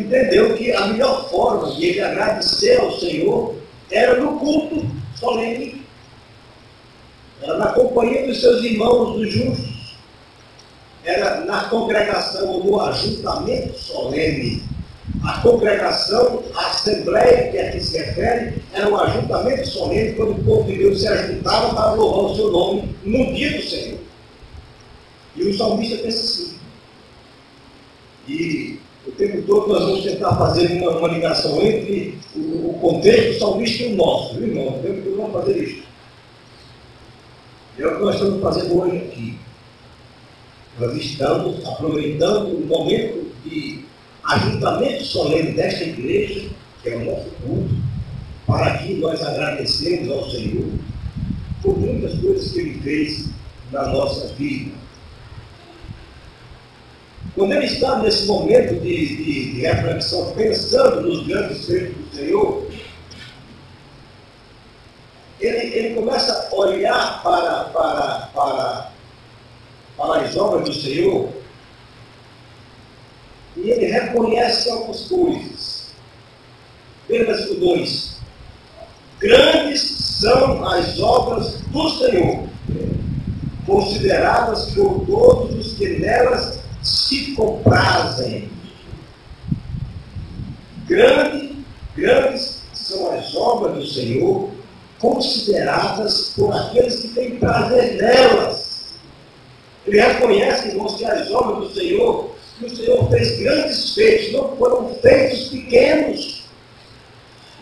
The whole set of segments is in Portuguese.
entendeu que a melhor forma de ele agradecer ao Senhor era no culto solene, era na companhia dos seus irmãos, dos justos, era na congregação ou no ajuntamento solene. A congregação, a assembleia que aqui se refere, era um ajuntamento solene quando o povo de Deus se ajuntava para louvar o seu nome no dia do Senhor. E o salmista pensa assim. E o tempo todo nós vamos tentar fazer uma ligação entre o contexto do salmista e o nosso, viu, irmão? O tempo todo vamos fazer isso. É o que nós estamos fazendo hoje aqui. Nós estamos aproveitando o momento de ajuntamento solene desta igreja, que é o nosso culto, para que nós agradecemos ao Senhor por muitas coisas que Ele fez na nossa vida. Quando ele está nesse momento de reflexão, pensando nos grandes feitos do Senhor, ele começa a olhar para as obras do Senhor e ele reconhece algumas coisas. Versículo 2: grandes são as obras do Senhor, consideradas por todos os que nelas se comprazem. Grandes são as obras do Senhor, consideradas por aqueles que têm prazer nelas. Ele reconhece, irmãos, que as obras do Senhor, que o Senhor fez grandes feitos, não foram feitos pequenos.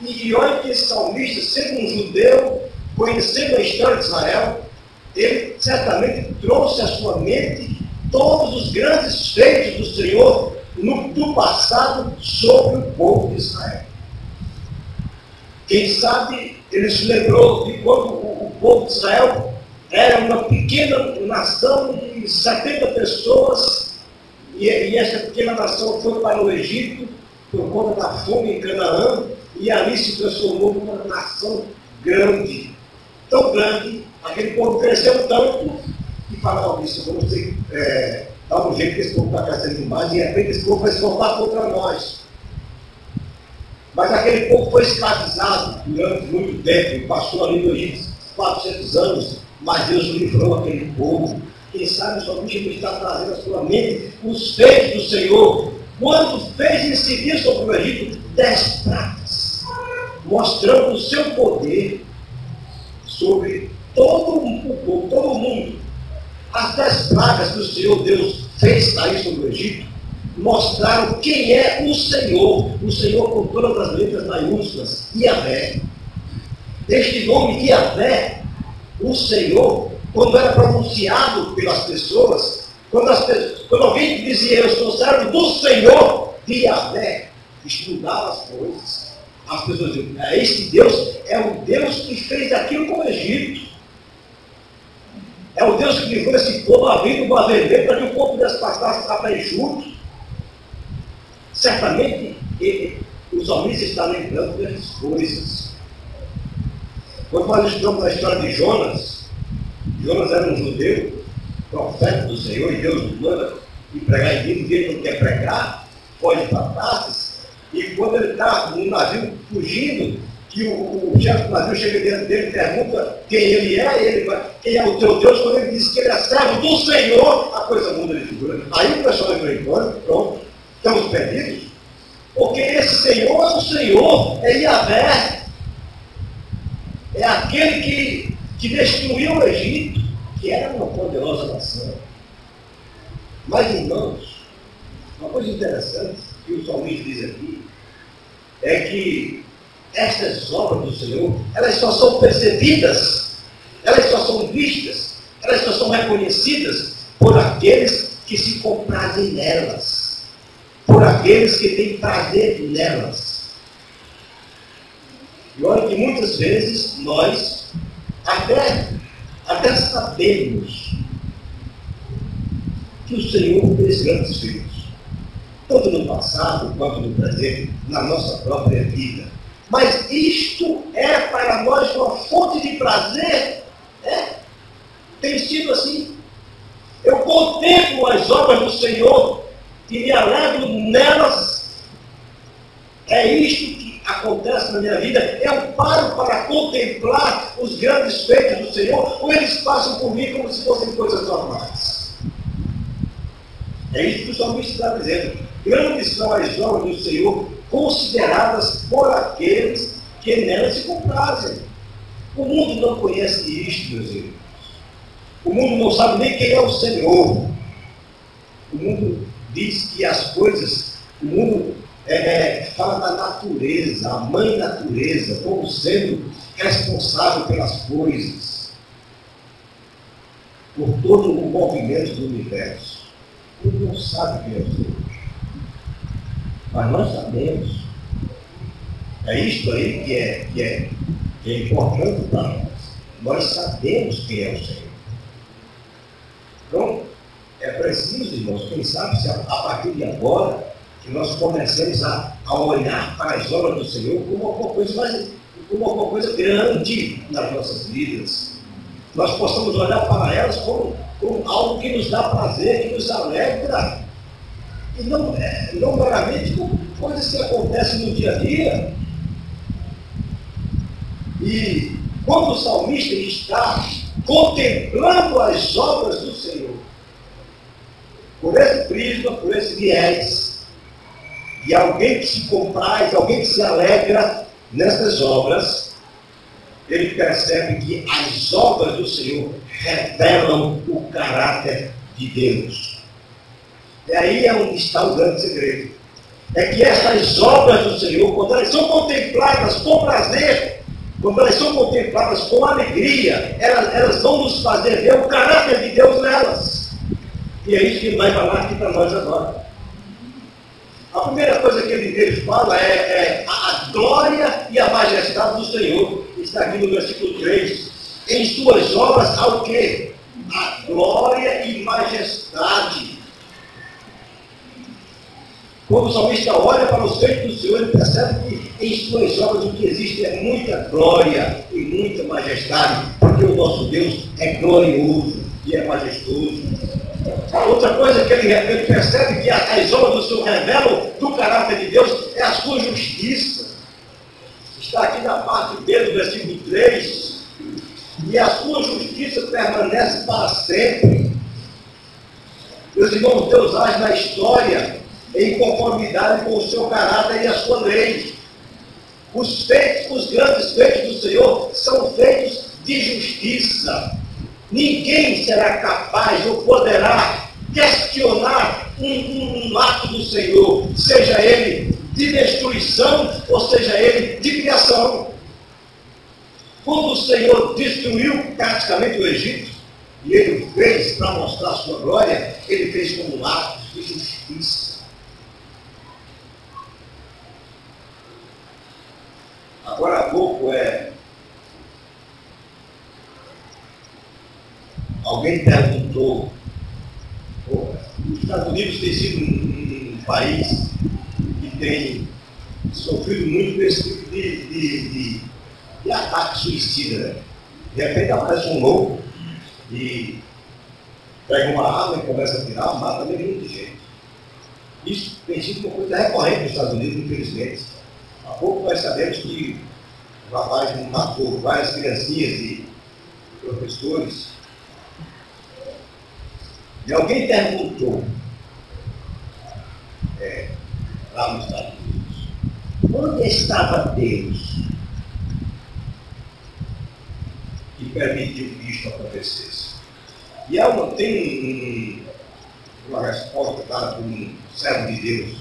E olha que esse salmista, sendo um judeu, conhecendo a história de Israel, ele certamente trouxe à sua mente todos os grandes feitos do Senhor do passado sobre o povo de Israel. Quem sabe ele se lembrou de quando o povo de Israel era uma pequena nação de 70 pessoas e essa pequena nação foi para o Egito por conta da fome em Canaã e ali se transformou numa nação grande. Tão grande, aquele povo cresceu tanto e falava isso, vamos ter dar um jeito que esse povo está crescendo demais e de repente esse povo vai se voltar contra nós. Mas aquele povo foi escravizado durante muito tempo, passou ali no Egito 400 anos, mas Deus livrou aquele povo. Quem sabe o salmista está trazendo à sua mente os feitos do Senhor, quando fez incidir sobre o Egito 10 pragas, mostrando o seu poder sobre todo o povo, todo o mundo. As 10 pragas que o Senhor Deus fez cair sobre o Egito mostraram quem é o Senhor com todas as letras maiúsculas, Yahvé. Este nome Yahvé, o Senhor, quando era pronunciado pelas pessoas, quando alguém dizia eu sou servo do Senhor, de Yahvé, estudava as coisas. As pessoas diziam, este Deus é o Deus que fez aquilo com o Egito. É o Deus que livrou esse povo a vir do Mar Vermelho para que o povo pudesse passar a pé junto. Certamente, os salmistas estão lembrando dessas coisas. Quando nós estudamos a história de Jonas era um judeu, profeta do Senhor, e Deus o manda e pregar em vida, e ele não quer pregar, pode para Tarsis, e quando ele está no navio fugindo, que o chefe do navio chega diante dele e pergunta quem ele é, e ele vai, quem é o teu Deus, quando ele diz que ele é servo do Senhor, a coisa muda de figura. Aí o pessoal entrou em pânico, pronto, estamos perdidos, porque esse Senhor é o Senhor, é Yahvé, é aquele que destruiu o Egito, que era uma poderosa nação. Mas, irmãos, uma coisa interessante que o salmista diz aqui é que estas obras do Senhor, elas só são percebidas, elas só são vistas, elas só são reconhecidas por aqueles que se comprazem nelas, por aqueles que têm prazer nelas. E olha que muitas vezes nós até sabemos que o Senhor fez grandes feitos, tanto no passado quanto no presente, na nossa própria vida. Mas isto é para nós uma fonte de prazer? Tem sido assim. Eu contemplo as obras do Senhor e me alegro nelas, É isto que acontece na minha vida. Eu paro para contemplar os grandes feitos do Senhor, ou eles passam por mim como se fossem coisas normais? É isso que o salmista está dizendo. Grandes são as obras do Senhor, consideradas por aqueles que nelas se comprazem. O mundo não conhece isto, meus irmãos. O mundo não sabe nem quem é o Senhor. O mundo diz que as coisas, o mundo fala da natureza, a mãe natureza, como sendo responsável pelas coisas, por todo o movimento do universo. Ele não sabe quem é o Senhor. Mas nós sabemos. É isto aí que é importante para nós. Nós sabemos quem é o Senhor. Então, é preciso, irmãos, quem sabe se a partir de agora, que nós comecemos a olhar para as obras do Senhor como alguma coisa grande nas nossas vidas. Nós possamos olhar para elas como algo que nos dá prazer, que nos alegra. E não meramente como coisas que acontecem no dia a dia. E quando o salmista está contemplando as obras do Senhor, por esse prisma, por esse viés, e alguém que se compraz, alguém que se alegra nessas obras, ele percebe que as obras do Senhor revelam o caráter de Deus. E aí é onde está o grande segredo. É que essas obras do Senhor, quando elas são contempladas com prazer, quando elas são contempladas com alegria, elas vão nos fazer ver o caráter de Deus nelas. E é isso que ele vai falar aqui para nós agora. A primeira coisa que ele fala é a glória e a majestade do Senhor. Está aqui no versículo 3. Em suas obras há o quê? A glória e majestade. Quando o salmista olha para os feitos do Senhor, ele percebe que em suas obras o que existe é muita glória e muita majestade, porque o nosso Deus é glorioso e é majestoso. Outra coisa que ele percebe que as obras do Senhor revelam do caráter de Deus é a sua justiça. Está aqui na parte B do versículo 3. E a sua justiça permanece para sempre. Meus irmãos, Deus age na história em conformidade com o seu caráter e a sua lei. Os grandes feitos do Senhor são feitos de justiça. Ninguém será capaz ou poderá questionar um ato do Senhor, seja ele de destruição ou seja ele de criação. Quando o Senhor destruiu praticamente o Egito, e ele fez para mostrar a sua glória, ele fez como um ato de justiça. Agora há pouco alguém perguntou, os Estados Unidos tem sido um país que tem sofrido muito com esse tipo de ataque suicida, né? De repente aparece um louco e pega uma arma e começa a tirar, mata meio de gente. Isso tem sido uma coisa recorrente nos Estados Unidos, infelizmente. Há pouco nós sabemos que o rapaz matou várias criancinhas e professores. E alguém perguntou lá nos Estados Unidos, onde estava Deus que permitiu que isso acontecesse? E tem uma resposta dada por um servo de Deus,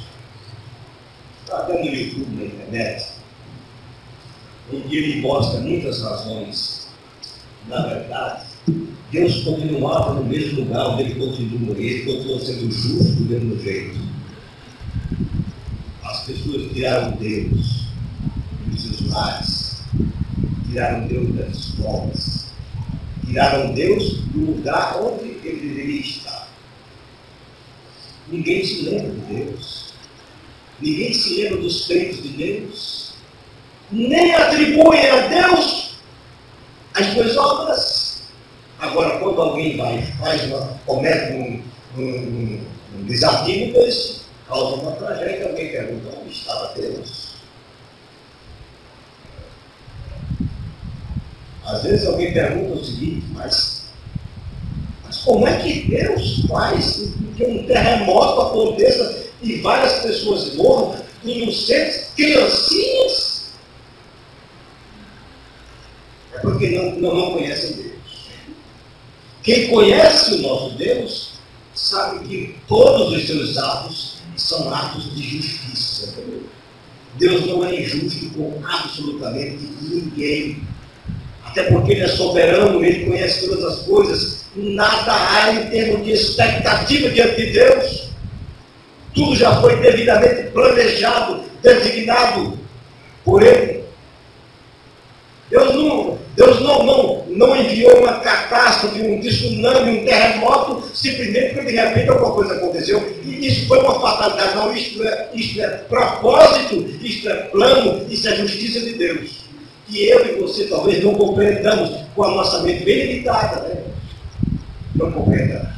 está até no YouTube, na internet, em que ele mostra muitas razões. Na verdade, Deus continuava no mesmo lugar onde ele continuou sendo justo do mesmo jeito. As pessoas tiraram Deus dos seus lares, tiraram Deus das escolas, tiraram Deus do lugar onde ele deveria estar. Ninguém se lembra de Deus, ninguém se lembra dos feitos de Deus, nem atribuem a Deus as suas obras. Agora, quando alguém comete um desafio desse, causa uma tragédia, alguém pergunta onde estava Deus. Às vezes alguém pergunta o seguinte, mas como é que Deus faz que um terremoto aconteça e várias pessoas morram, inocentes, criancinhas? É porque não conhecem Deus. Quem conhece o nosso Deus sabe que todos os seus atos são atos de justiça. Deus não é injusto com absolutamente ninguém. Até porque Ele é soberano, Ele conhece todas as coisas. Nada há em termos de expectativa diante de Deus. Tudo já foi devidamente planejado, designado por Ele. Deus não enviou uma catástrofe, um tsunami, um terremoto, simplesmente porque de repente alguma coisa aconteceu. E isso foi uma fatalidade. Não, isto é propósito, isto é plano, isso é justiça de Deus. Que eu e você talvez não compreendamos com a nossa mente bem limitada, né? Não compreendamos.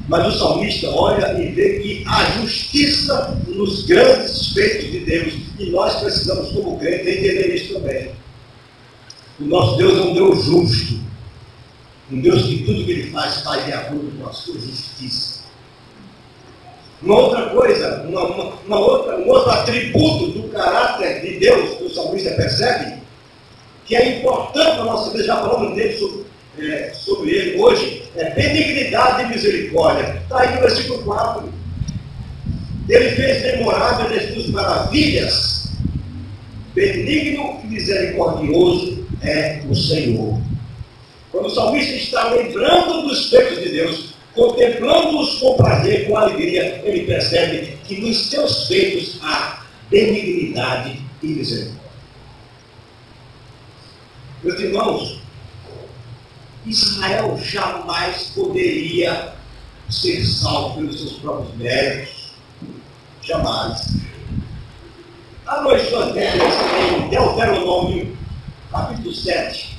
Mas o salmista olha e vê que há justiça nos grandes feitos de Deus. E nós precisamos, como crentes, entender isso também. O nosso Deus é um Deus justo. Um Deus que tudo que Ele faz de acordo com a sua justiça. Uma outra coisa, um outro atributo do caráter de Deus que o salmista percebe, que é importante na nossa vida, já falamos dele sobre ele hoje, é benignidade e misericórdia. Está aí no versículo 4. Ele fez memoráveis as suas maravilhas. Benigno e misericordioso é o Senhor. Quando o salmista está lembrando dos feitos de Deus, contemplando-os com prazer, com alegria, ele percebe que nos seus feitos há benignidade e misericórdia. Meus irmãos, Israel jamais poderia ser salvo pelos seus próprios méritos. Jamais. Há nas suas Bíblias em Deuteronômio, capítulo 7.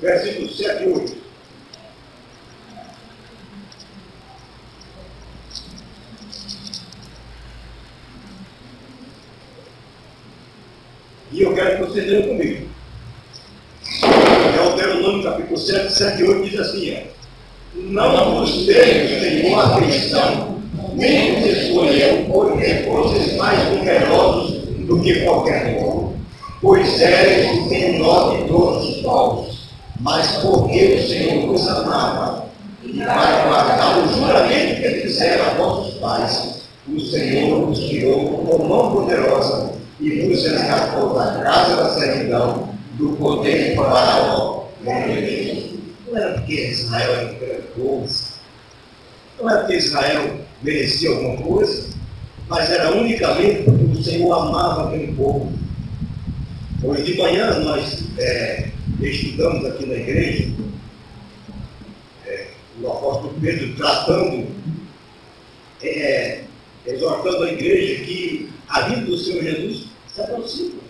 Versículos 7 e 8. E eu quero que vocês leiam comigo. Deuteronômio capítulo 7, 7 e 8 diz assim: não vos tenho, Senhor, atenção, nem vos escolheu, porque fostes mais numerosos do que qualquer povo, pois éreis o menor de todos os povos. Mas porque o Senhor vos amava, e para guardar o juramento que fizera a vossos pais, o Senhor vos tirou com mão poderosa e vos resgatou da casa da servidão, do poder de Faraó. Não era porque Israel era um grande povo, não era porque Israel merecia alguma coisa, mas era unicamente porque o Senhor amava aquele povo. Hoje de manhã nós estudamos aqui na igreja, o apóstolo Pedro tratando, exortando a igreja que a vida do Senhor Jesus se aproxima.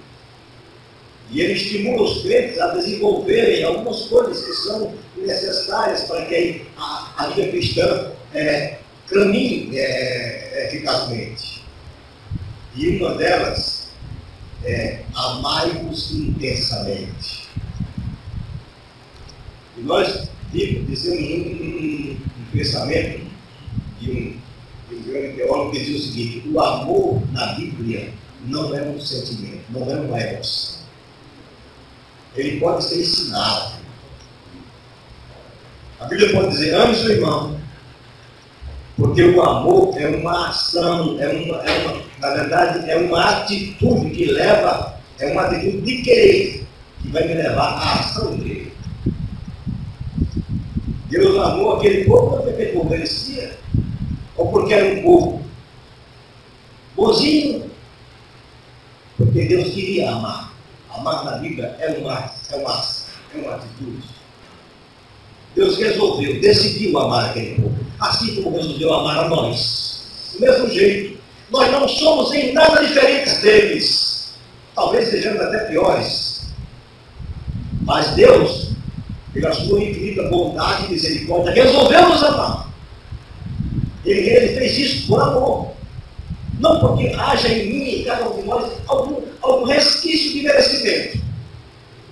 E ele estimula os crentes a desenvolverem algumas coisas que são necessárias para que a vida cristã caminhe eficazmente. E uma delas é amai-vos intensamente. E nós dizemos um pensamento de um grande teólogo que dizia o seguinte: o amor na Bíblia não é um sentimento, não é uma emoção. Ele pode ser ensinado. A Bíblia pode dizer: ame seu irmão, porque o amor é uma ação, na verdade, é uma atitude que leva, é uma atitude de querer, que vai me levar à ação dele. Deus amou aquele povo porque aquele povo merecia, ou porque era um povo bonzinho, porque Deus queria amar. Amar na Bíblia é uma atitude. Deus resolveu, decidiu amar aquele povo, assim como resolveu amar a nós. Do mesmo jeito, nós não somos em nada diferentes deles. Talvez sejamos até piores. Mas Deus, pela sua infinita bondade e misericórdia, resolveu nos amar. Ele fez isso por amor. Não porque haja em mim, em cada um de nós, algum resquício de merecimento.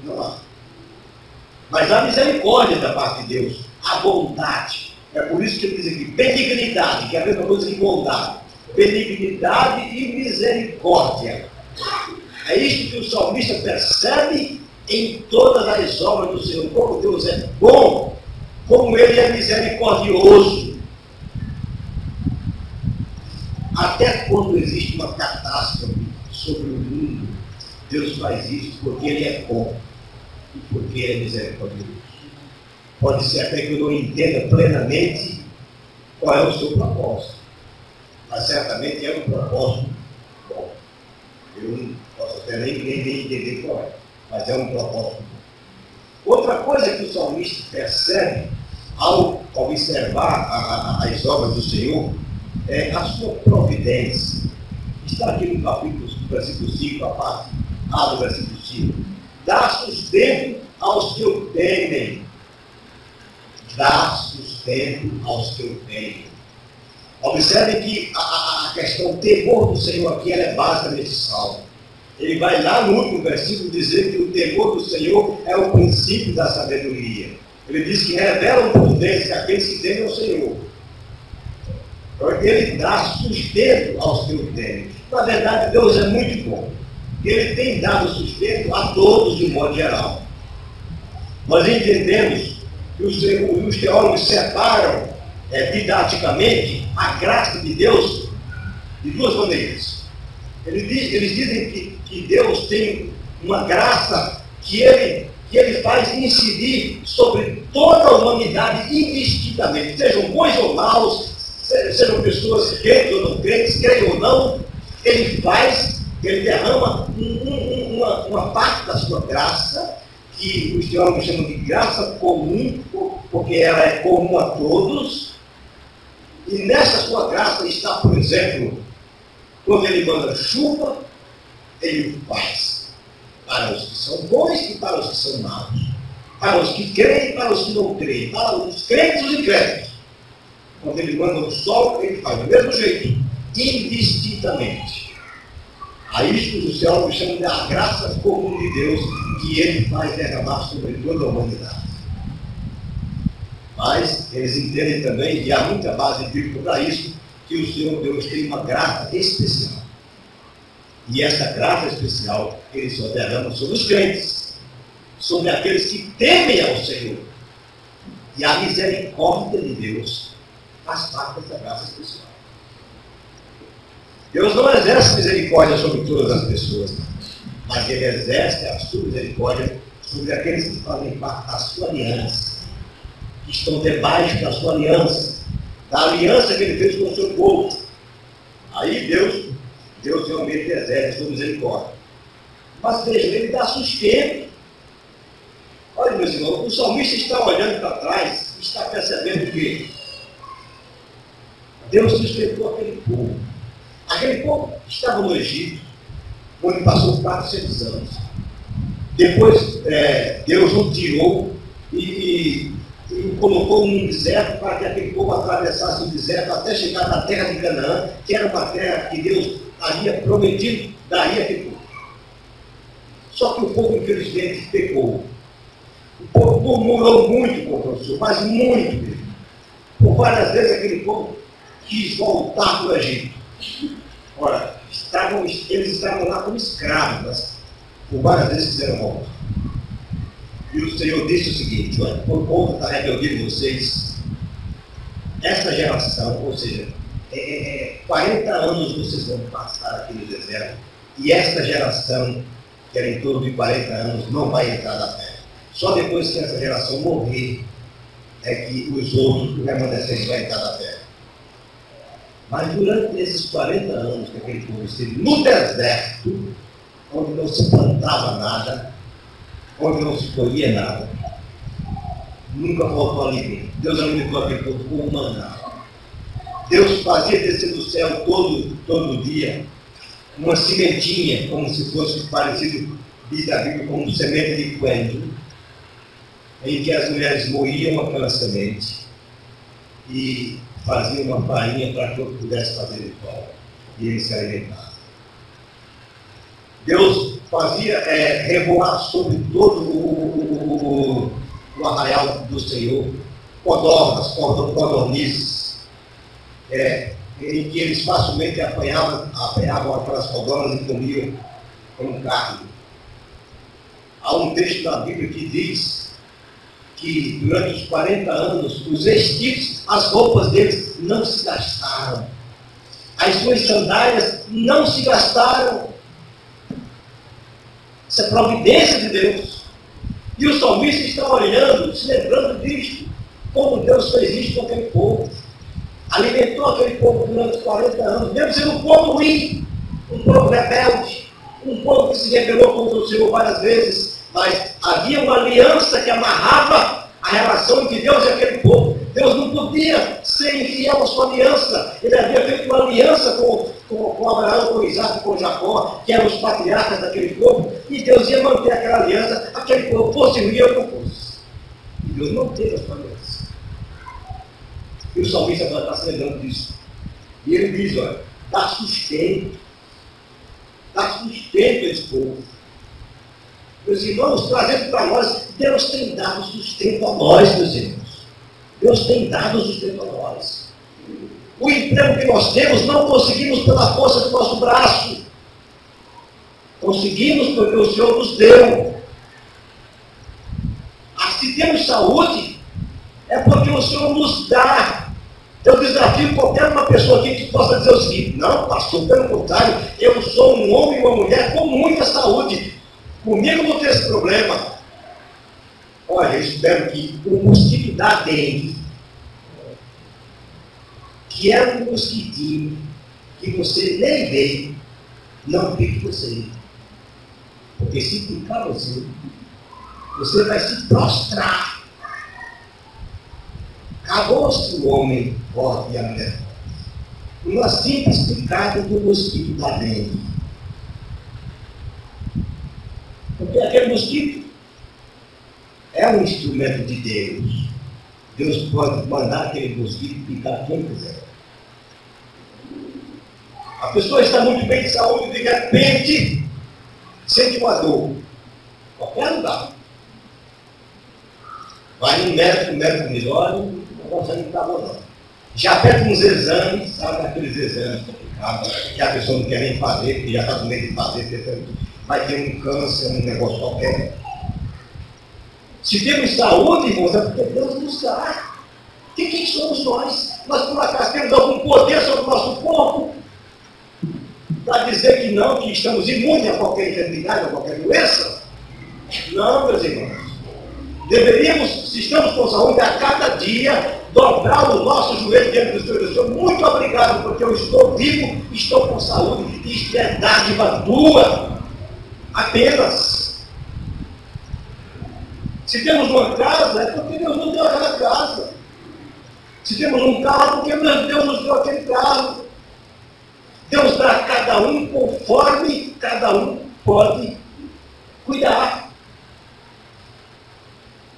Não há. Mas a misericórdia da parte de Deus, a bondade. É por isso que ele diz aqui, benignidade, que é a mesma coisa que bondade. Benignidade e misericórdia. É isto que o salmista percebe em todas as obras do Senhor. Como Deus é bom, como Ele é misericordioso. Até quando existe uma catástrofe sobre o mundo, Deus faz isso porque Ele é bom e porque Ele é misericordioso. Pode ser até que eu não entenda plenamente qual é o seu propósito, mas certamente é um propósito bom. Eu não posso até nem entender qual é, mas é um propósito bom. Outra coisa que o salmista percebe ao observar as obras do Senhor é a sua providência. Está aqui no capítulo, do versículo 5, a parte A do versículo 5. Dá sustento aos que o temem. Dá sustento aos que o temem. Observe que a questão temor do Senhor aqui ela é básica nesse salmo. Ele vai lá no último versículo dizer que o temor do Senhor é o princípio da sabedoria. Ele diz que revelam prudência àqueles que temem ao Senhor. Porque Ele dá sustento aos que o temem. Na verdade, Deus é muito bom. Ele tem dado sustento a todos de um modo geral. Nós entendemos que os teólogos separam didaticamente a graça de Deus de duas maneiras. Eles dizem que Deus tem uma graça que ele faz incidir sobre toda a humanidade indistintamente, sejam bons ou maus, sejam pessoas crentes ou não crentes, creem ou não, ele derrama uma parte da sua graça, que os teólogos chamam de graça comum, porque ela é comum a todos, e nessa sua graça está, por exemplo, quando ele manda chuva, ele faz para os que são bons e para os que são maus, para os que creem e para os que não creem, para os crentes e os incrédulos. Quando ele manda o sol, ele faz do mesmo jeito, indistintamente. A isto os teólogos chamam de a graça comum de Deus, que ele faz derramar sobre toda a humanidade. Mas eles entendem também, e há muita base bíblica para isso, que o Senhor Deus tem uma graça especial. E essa graça especial, ele só derrama sobre os crentes, sobre aqueles que temem ao Senhor. E a misericórdia de Deus faz parte dessa graça especial. Deus não exerce misericórdia sobre todas as pessoas, mas Ele exerce a sua misericórdia sobre aqueles que fazem parte da sua aliança, que estão debaixo da sua aliança, da aliança que Ele fez com o seu povo. Aí Deus realmente exerce a sua misericórdia. Mas veja, Ele dá sustento. Olha, meus irmãos, o salmista está olhando para trás e está percebendo que Deus sustentou aquele povo. Aquele povo estava no Egito, onde passou 400 anos. Depois, Deus o tirou e o colocou num deserto para que aquele povo atravessasse o deserto até chegar na terra de Canaã, que era uma terra que Deus havia prometido daria aquele povo. Só que o povo, infelizmente, pecou. O povo murmurou muito contra o Senhor, mas muito mesmo. Por várias vezes aquele povo quis voltar para o Egito. Ora, eles estavam lá como escravos, mas por várias vezes quiseram voltar. E o Senhor disse o seguinte: olha, por conta da rebeldia de vocês, esta geração, ou seja, 40 anos vocês vão passar aqui no deserto, e esta geração, que era em torno de 40 anos, não vai entrar na terra. Só depois que essa geração morrer, é que os outros, o remanescente, vai entrar na terra. Mas durante esses 40 anos que aquele povo esteve no deserto, onde não se plantava nada, onde não se colhia nada, nunca faltou alimento. Deus alimentou aquele povo com o maná. Deus fazia descer do céu todo dia uma sementinha, como se fosse parecido, diz a Bíblia, como semente de coentro, em que as mulheres moíam aquela semente e faziam uma farinha para que eu pudesse fazer o pão. e eles se alimentavam. Deus fazia revoar sobre todo o arraial do Senhor codornas, codornizes, em que eles facilmente apanhavam aquelas codornas e comiam como carne. Há um texto da Bíblia que diz que durante os 40 anos, os egípcios, as roupas deles não se gastaram. As suas sandálias não se gastaram. Isso é providência de Deus. E o salmista está olhando, se lembrando disto, como Deus fez isso com aquele povo. Alimentou aquele povo durante os 40 anos, mesmo sendo um povo ruim, um povo rebelde, um povo que se rebelou contra o Senhor várias vezes, mas havia uma aliança que amarrava a relação entre Deus e aquele povo. Deus não podia ser infiel à sua aliança. Ele havia feito uma aliança com Abraão, com Isaac, com Jacó, que eram os patriarcas daquele povo, e Deus ia manter aquela aliança, aquele povo fosse ruim ou não fosse. E Deus manteve a sua aliança. E o salmista agora está se lembrando disso. E ele diz, olha, dá sustento a esse povo. Meus irmãos, trazendo para nós, Deus tem dado sustento a nós, meus irmãos. Deus tem dado sustento a nós. O emprego que nós temos, não conseguimos pela força do nosso braço. Conseguimos porque o Senhor nos deu. Se temos saúde, é porque o Senhor nos dá. Eu desafio qualquer uma pessoa aqui que possa dizer o seguinte: não, pastor, pelo contrário, eu sou um homem e uma mulher com muita saúde. Comigo não tem esse problema. Olha, eu espero que o mosquito da dengue, que é um mosquitinho que você nem vê, não pique você. Porque se picar você, você vai se prostrar. Acabou-se o homem forte e a mulher forte. Uma simples picada do mosquito da dengue. Porque aquele mosquito é um instrumento de Deus. Deus pode mandar aquele mosquito picar quem quiser. A pessoa está muito bem de saúde e de repente sente uma dor. Qualquer lugar. Vai no médico, o médico diz: olha, o negócio aí não está bom não. Já pede uns exames, sabe aqueles exames complicados, que a pessoa não quer nem fazer, porque já está com medo de fazer, vai ter um câncer, um negócio qualquer. Se temos saúde, irmãos, é porque Deus nos dá. Quem somos nós? Nós, por acaso, temos algum poder sobre o nosso corpo para dizer que não, que estamos imunes a qualquer enfermidade, a qualquer doença? Não, meus irmãos. Deveríamos, se estamos com saúde, a cada dia dobrar o nosso joelho diante do Senhor. Muito obrigado, porque eu estou vivo, estou com saúde, e isto é dádiva tua. Apenas. Se temos uma casa, é porque Deus nos deu aquela casa. Se temos um carro, é porque Deus nos deu aquele carro. Deus dá a cada um conforme cada um pode cuidar.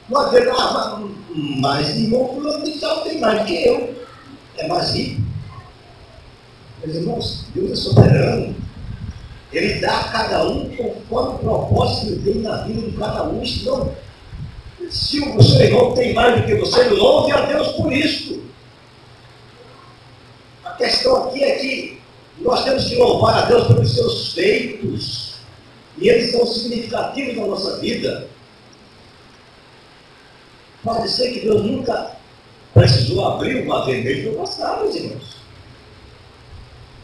Não adianta, mas irmão fulano de tal tem mais que eu. É mais rico. Meus irmãos, Deus é soberano. Ele dá a cada um conforme o propósito que ele tem na vida de cada um. Senão, se o seu irmão tem mais do que você, louve a Deus por isso. A questão aqui é que nós temos que louvar a Deus pelos seus feitos. E eles são significativos na nossa vida. Pode ser que Deus nunca precisou abrir o mar vermelho para passar, meus irmãos.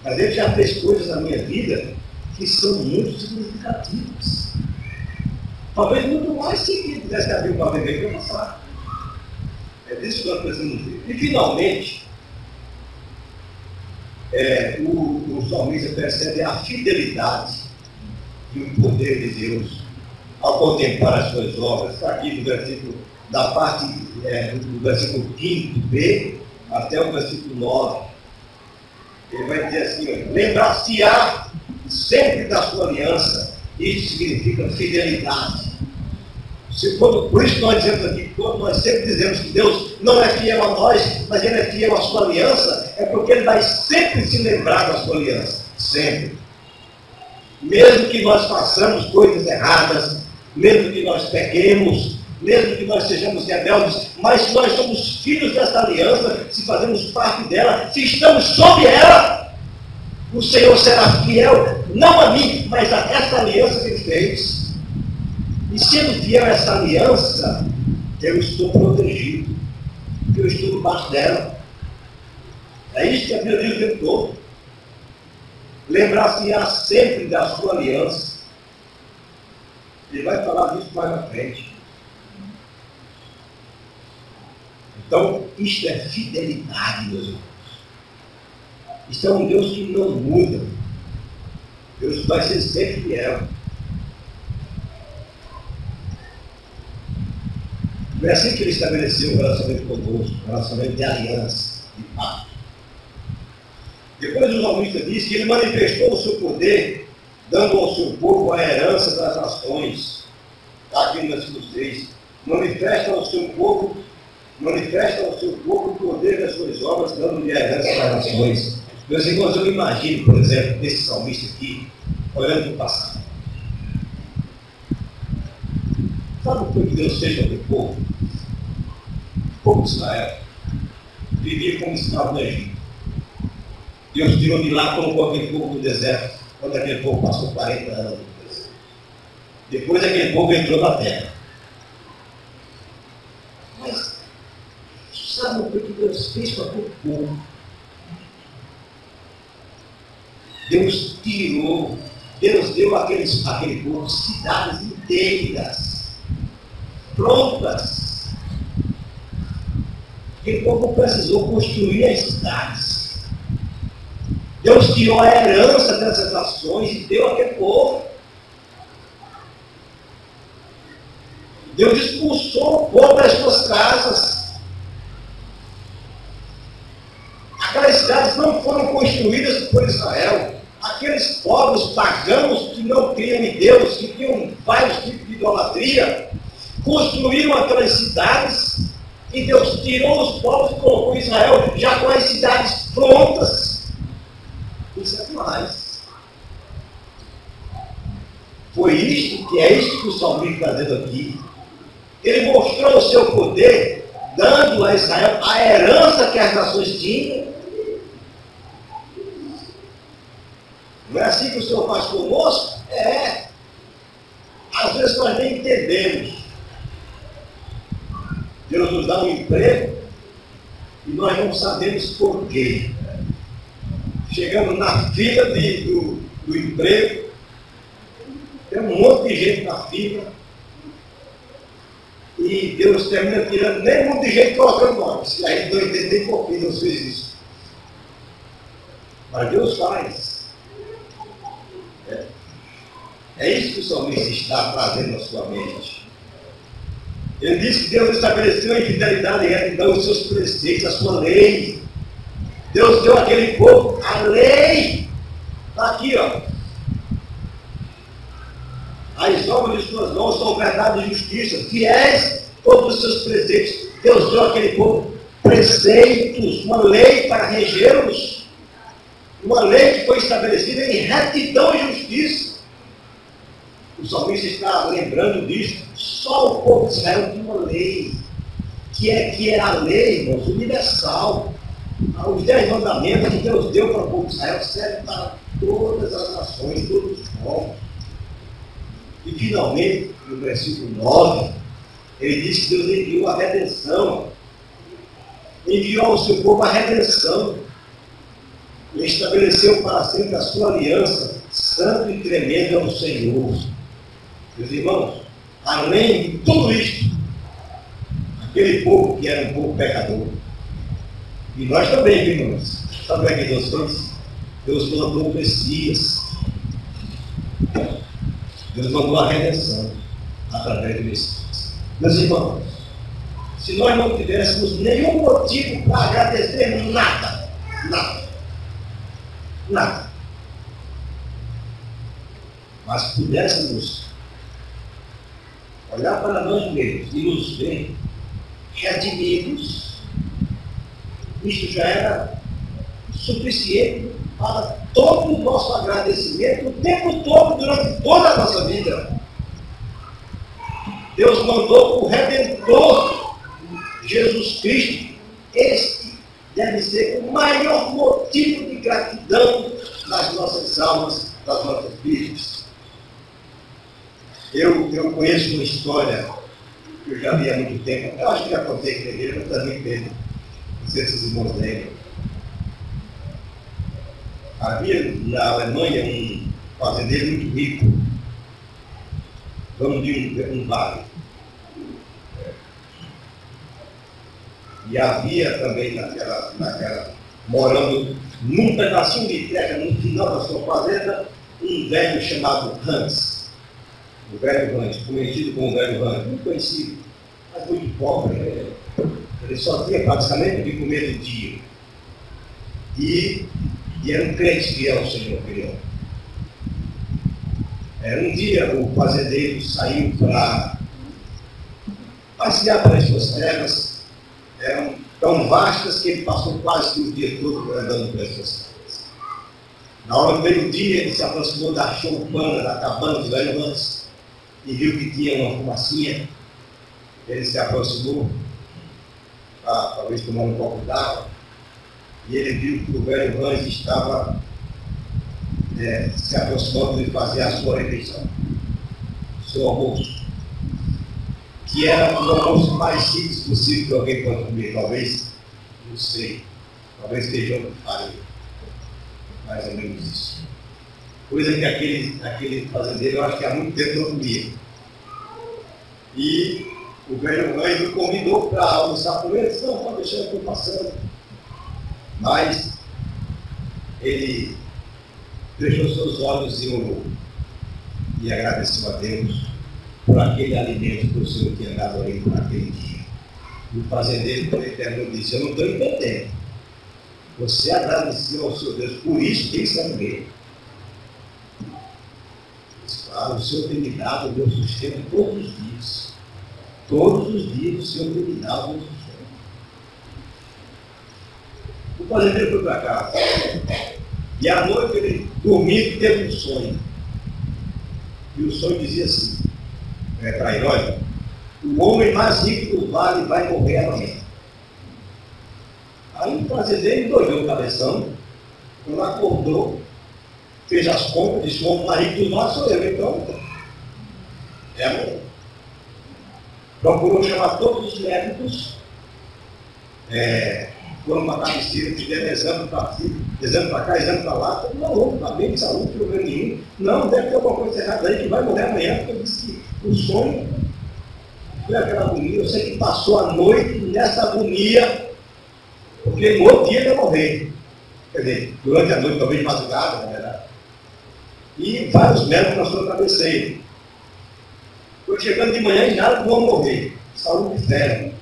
Mas Ele já fez coisas na minha vida que são muito significativas. Talvez muito mais que Ele quisesse abrir o mar vermelho para passar. É disso que nós precisamos ver. E finalmente, o salmista percebe a fidelidade e o poder de Deus ao contemplar as suas obras. Está aqui no versículo, da parte do versículo 5b até o versículo 9. Ele vai dizer assim: lembrar-se-á sempre da sua aliança. Isso significa fidelidade. Por isso nós dizemos aqui, quando nós sempre dizemos que Deus não é fiel a nós, mas Ele é fiel à sua aliança, é porque Ele vai sempre se lembrar da sua aliança. Sempre. Mesmo que nós façamos coisas erradas, mesmo que nós pequemos, mesmo que nós sejamos rebeldes, mas se nós somos filhos dessa aliança, se fazemos parte dela, se estamos sob ela, o Senhor será fiel, não a mim, mas a essa aliança que Ele fez. E sendo fiel a essa aliança, eu estou protegido, eu estou debaixo dela. É isso que a Bíblia diz o tempo todo. Lembrar-se-á sempre da sua aliança. Ele vai falar disso mais na frente. Então, isto é fidelidade, meus irmãos. Isto é um Deus que não muda. Deus vai ser sempre fiel. Não é assim que Ele estabeleceu o relacionamento conosco, o relacionamento de aliança, de pacto. Depois o salmista diz que Ele manifestou o seu poder, dando ao seu povo a herança das nações. Está aqui no versículo 6. Manifesta ao seu povo o poder das suas obras, dando-lhe a herança das nações. Meus irmãos, eu imagino, por exemplo, esse salmista aqui, olhando para o passado. Sabe o que Deus fez com aquele povo? O povo de Israel vivia como escravo no Egito. Deus tirou de lá, colocou aquele povo no deserto, quando aquele povo passou 40 anos no deserto. Depois aquele povo entrou na terra. Mas, sabe o que Deus fez com aquele povo? Deus deu àquele povo cidades inteiras, prontas. Aquele povo precisou construir as cidades. Deus tirou a herança dessas nações e deu àquele povo. Deus expulsou o povo das suas casas. Aquelas cidades não foram construídas por Israel. Aqueles povos pagãos que não criam em Deus, que tinham vários tipos de idolatria, construíram aquelas cidades e Deus tirou os povos e colocou Israel já com as cidades prontas. Isso é demais. Foi isto que é isto que o salmista está dizendo aqui. Ele mostrou o seu poder, dando a Israel a herança que as nações tinham. Não é assim que o Senhor faz conosco? É. Às vezes nós nem entendemos. Deus nos dá um emprego e nós não sabemos por quê. Chegamos na fila do emprego, tem um monte de gente na fila, e Deus termina tirando nem um monte de gente colocando nós. E aí não entende nem por que Deus fez isso. Mas Deus faz. É isso que o salmista está trazendo na sua mente. Ele diz que Deus estabeleceu em fidelidade e retidão os seus preceitos, a sua lei. Deus deu àquele povo a lei. Está aqui, ó. As obras de suas mãos são verdade e justiça, fiéis todos os seus preceitos. Deus deu àquele povo preceitos, uma lei para regê-los. Uma lei que foi estabelecida em retidão e justiça. O salmista está lembrando disso. Só o povo de Israel tinha uma lei, que é a lei, irmãos, universal. Os 10 mandamentos que Deus deu para o povo de Israel servem para todas as nações, todos os povos. E finalmente, no versículo 9, ele diz que Deus enviou a redenção. Enviou ao seu povo a redenção. Ele estabeleceu para sempre a sua aliança, santo e tremenda ao Senhor. Meus irmãos, além de tudo isto, aquele povo que era um povo pecador, e nós também, irmãos, sabe o que Deus fez? Deus mandou o Messias. Deus mandou a redenção através do Messias. Meus irmãos, se nós não tivéssemos nenhum motivo para agradecer nada, mas pudéssemos olhar para nós mesmos e nos ver redimidos, isto já era suficiente para todo o nosso agradecimento o tempo todo, durante toda a nossa vida. Deus mandou o Redentor, Jesus Cristo. Este deve ser o maior motivo de gratidão nas nossas almas, das nossas vidas. Eu conheço uma história que eu já vi há muito tempo. Eu acho que já contei com ele, mas também teve. Não sei se os irmãos lembram. Havia na Alemanha um fazendeiro muito rico, dono de um vale. E havia também morando num pedacinho de terra, no final da sua fazenda, um velho chamado Hans. O velho Hans, conhecido como o velho Hans, muito conhecido, mas muito pobre. Ele só tinha praticamente o que comer do dia. E era um crente fiel ao Senhor, querido. Um dia o fazendeiro saiu para passear pelas suas terras. Eram tão vastas que ele passou quase o dia todo andando pelas suas terras. Na hora do meio-dia, ele se aproximou da choupana, da cabana do velho Hans, e viu que tinha uma fumacinha. Ele se aproximou, talvez tomando um copo d'água, e ele viu que o velho Hans estava se aproximando de fazer a sua refeição, o seu almoço, que era o almoço mais simples possível que alguém pode comer, talvez, não sei, talvez feijão com farinha, mais ou menos isso. Coisa que aquele fazendeiro, eu acho que há muito tempo não comia. E o velho Hans me convidou para almoçar com ele. Disse: não, pode deixar, eu estou passando. Mas ele fechou seus olhos e orou. E agradeceu a Deus por aquele alimento que o Senhor tinha dado a ele por aquele dia. E o fazendeiro, quando ele terminou, disse: eu não estou entendendo. Você agradeceu ao seu Deus, por isso tem que saber. Claro, o Senhor tem me dado o meu sustento todos os dias. Todos os dias o Senhor tem me dado o meu sustento. O fazendeiro foi para casa. E à noite ele dormindo teve um sonho. E o sonho dizia assim, para ele: olha, o homem mais rico do vale vai morrer amanhã. Aí o fazendeiro endoidou o cabeção, quando acordou, fez as contas, disse: o homem mais rico do vale sou eu, então é amanhã. Procurou chamar todos os médicos, foram para a cabeceira, fizeram exame para cá, exame para lá. Não, o homem está bem de saúde, problema nenhum. Não, deve ter alguma coisa errada aí, que vai morrer amanhã, porque eu disse que o sonho foi aquela agonia. Eu sei que passou a noite nessa agonia, porque no outro dia ele ia morrer. Quer dizer, durante a noite, talvez de madrugada, na verdade. E vários médicos na sua cabeceira. Foi chegando de manhã e nada, vão morrer. Saúde zero.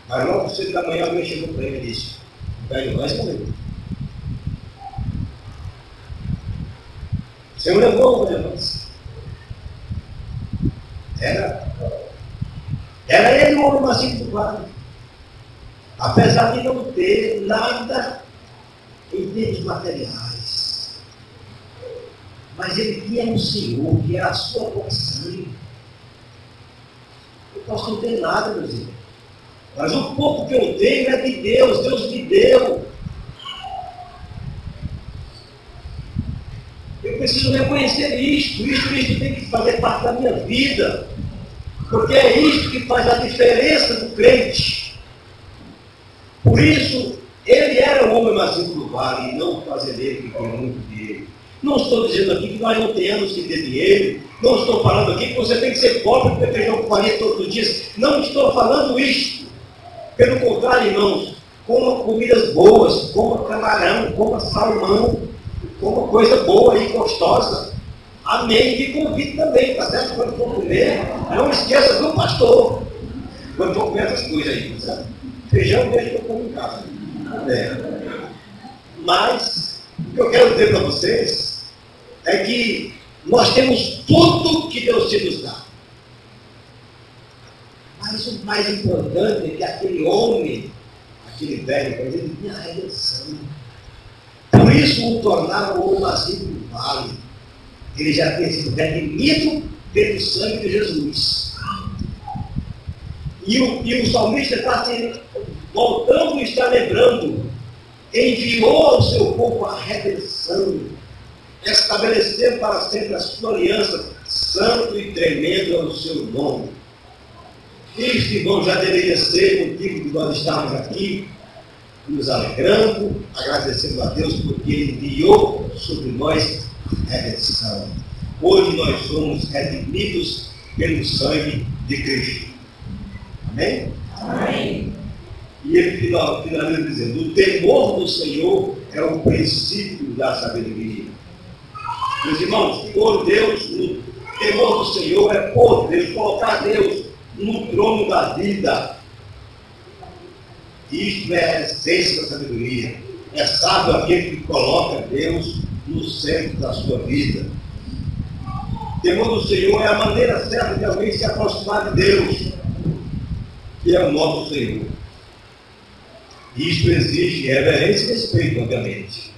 Mas logo cedo da manhã alguém chegou para ele e disse: o velho Hans morreu. O Senhor levou o velho Hans. Era ele o homem mais rico do vale. Apesar de não ter nada em termos materiais. Mas ele tinha um Senhor, que era a sua porção. Eu posso não ter nada, meus irmãos. Mas o pouco que eu tenho é de Deus, Deus me deu. Eu preciso reconhecer isto tem que fazer parte da minha vida. Porque é isto que faz a diferença do crente. Por isso, ele era o homem mais rico do vale, e não o fazendeiro que tinha muito dinheiro. Não estou dizendo aqui que nós não tenhamos que ter dinheiro. Não estou falando aqui que você tem que ser pobre porque feijão com farinha todos os dias. Não estou falando isto. Pelo contrário, irmãos, coma comidas boas, coma camarão, coma salmão, coma coisa boa e gostosa. Amém. E convite também, tá certo? Quando for comer, não esqueça do pastor. Quando for comer essas coisas aí, tá certo? Feijão deixa que eu como em casa. Mas, o que eu quero dizer para vocês é que nós temos tudo que Deus te nos dá. Mas o mais importante é que aquele homem, aquele velho, ele tinha a redenção. isso o tornava o nascido do vale. Ele já tinha sido redimido pelo sangue de Jesus. E o salmista está voltando e está lembrando. Enviou ao seu povo a redenção, estabelecendo para sempre a sua aliança, santo e tremendo é o seu nome. Isto, irmão, já deveria ser motivo de nós estarmos aqui, nos alegrando, agradecendo a Deus, porque Ele enviou sobre nós a redenção. Hoje nós somos redimidos pelo sangue de Cristo. Amém? Amém. E ele finaliza dizendo: o temor do Senhor é o princípio da sabedoria. Meus irmãos, por Deus, o temor do Senhor é por Deus, colocar Deus no trono da vida. Isto é a essência da sabedoria. É sábio aquele que coloca Deus no centro da sua vida. O temor do Senhor é a maneira certa de alguém se aproximar de Deus, que é o nosso Senhor. Isto exige reverência e respeito, obviamente.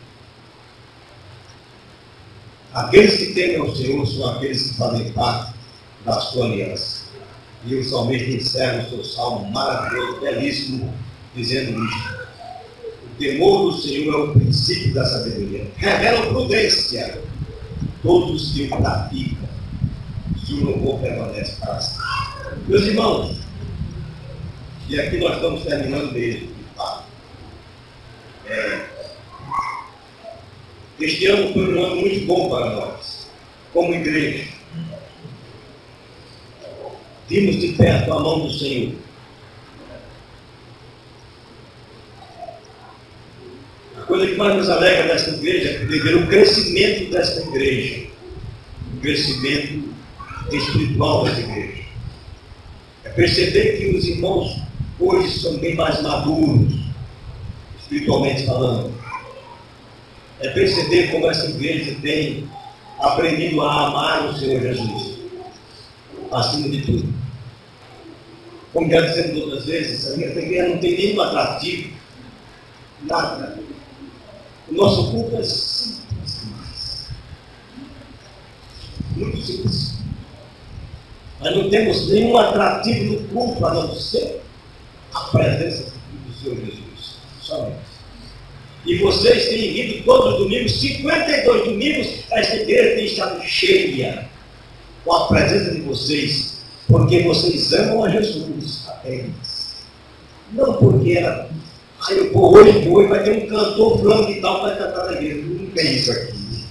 Aqueles que temem ao Senhor são aqueles que fazem parte da sua aliança. E o salmista encerra o seu salmo maravilhoso, belíssimo, dizendo isto: o temor do Senhor é o princípio da sabedoria. Revela prudência. Todos que o praticam, se o louvor permanece para sempre. Meus irmãos, e aqui nós estamos terminando mesmo. Este ano foi um ano muito bom para nós, como igreja. Vimos de perto a mão do Senhor. A coisa que mais nos alegra nesta igreja é ver o crescimento desta igreja, o crescimento espiritual desta igreja. É perceber que os irmãos hoje são bem mais maduros, espiritualmente falando. É perceber como essa igreja tem aprendido a amar o Senhor Jesus, acima de tudo. Como já dissemos outras vezes, a igreja não tem nenhum atrativo, nada. O nosso culto é simples demais. Muito simples. Nós não temos nenhum atrativo no culto, a não ser a presença do Senhor Jesus. Somente. E vocês têm vindo todos os domingos, 52 domingos, esta igreja tem estado cheia com a presença de vocês, porque vocês amam a Jesus apenas. Não porque era, hoje vai ter um cantor fulano de tal para cantar na igreja. Não tem isso aqui.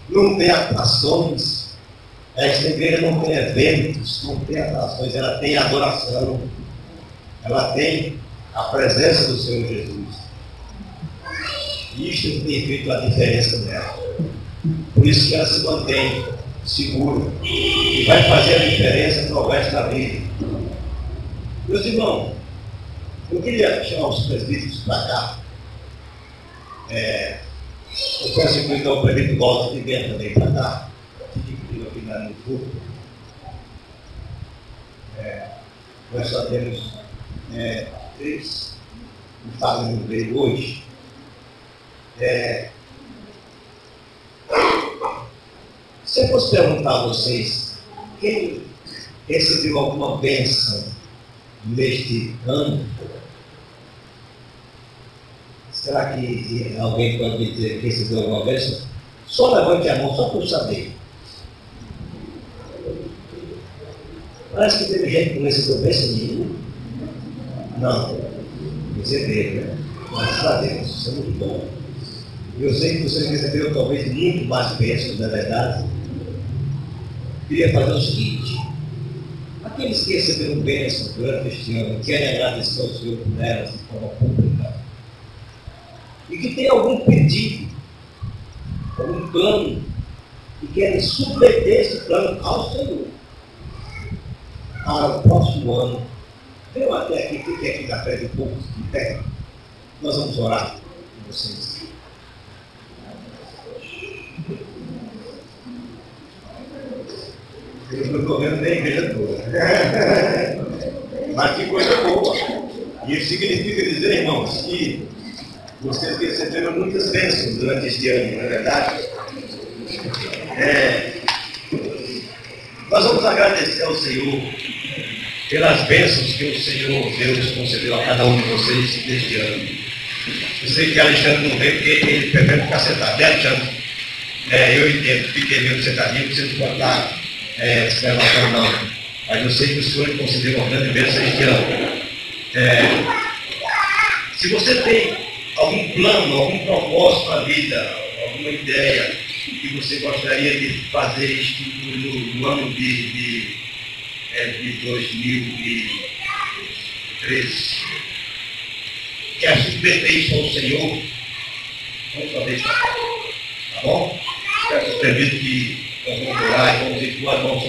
Não tem atrações. Esta igreja não tem eventos, não tem atrações, ela tem adoração. Ela tem a presença do Senhor Jesus. Isto tem feito a diferença dela. Por isso que ela se mantém segura e vai fazer a diferença para o resto da vida. Meus irmãos, eu queria chamar os presbíteros para cá. Eu peço que então o presbítero volte de dentro também para cá. Fique aqui no grupo. Nós só temos 3 que fazem no meio hoje. Se eu fosse perguntar a vocês quem recebeu alguma bênção neste ano, será que alguém pode me dizer que recebeu alguma bênção? Só levante a mão, só para eu saber. Parece que teve gente que não recebeu bênção nenhuma. Não, receberam, né? Graças a Deus, isso é muito bom. Eu sei que vocês receberam talvez muito mais bênçãos, na verdade. Queria fazer o seguinte: aqueles que receberam bênçãos durante este ano, querem agradecer ao Senhor por elas de forma pública, e que tem algum pedido, algum plano, e querem submeter esse plano ao Senhor para o próximo ano, venham até aqui, fiquem aqui na frente um pouco de pé. Nós vamos orar com vocês. Eu não estou vendo nem a igreja toda. Mas que coisa boa. Isso significa dizer, irmãos, que Vocês receberam muitas bênçãos durante este ano, não é verdade? Nós vamos agradecer ao Senhor pelas bênçãos que o Senhor Deus concedeu a cada um de vocês neste ano. Eu sei que Alexandre não veio porque ele prefere ficar sentado, né, Alexandre? Eu entendo, fiquei meio sentadinho, você não pode estar se levantando, não. Mas eu sei que o Senhor lhe concedeu uma grande bênção este ano. Se você tem algum plano, algum propósito na vida, alguma ideia que você gostaria de fazer isto no ano de 2013, quer submeter isso ao Senhor, vamos fazer isso, tá bom? Quero que que vamos orar e vamos ir com as mãos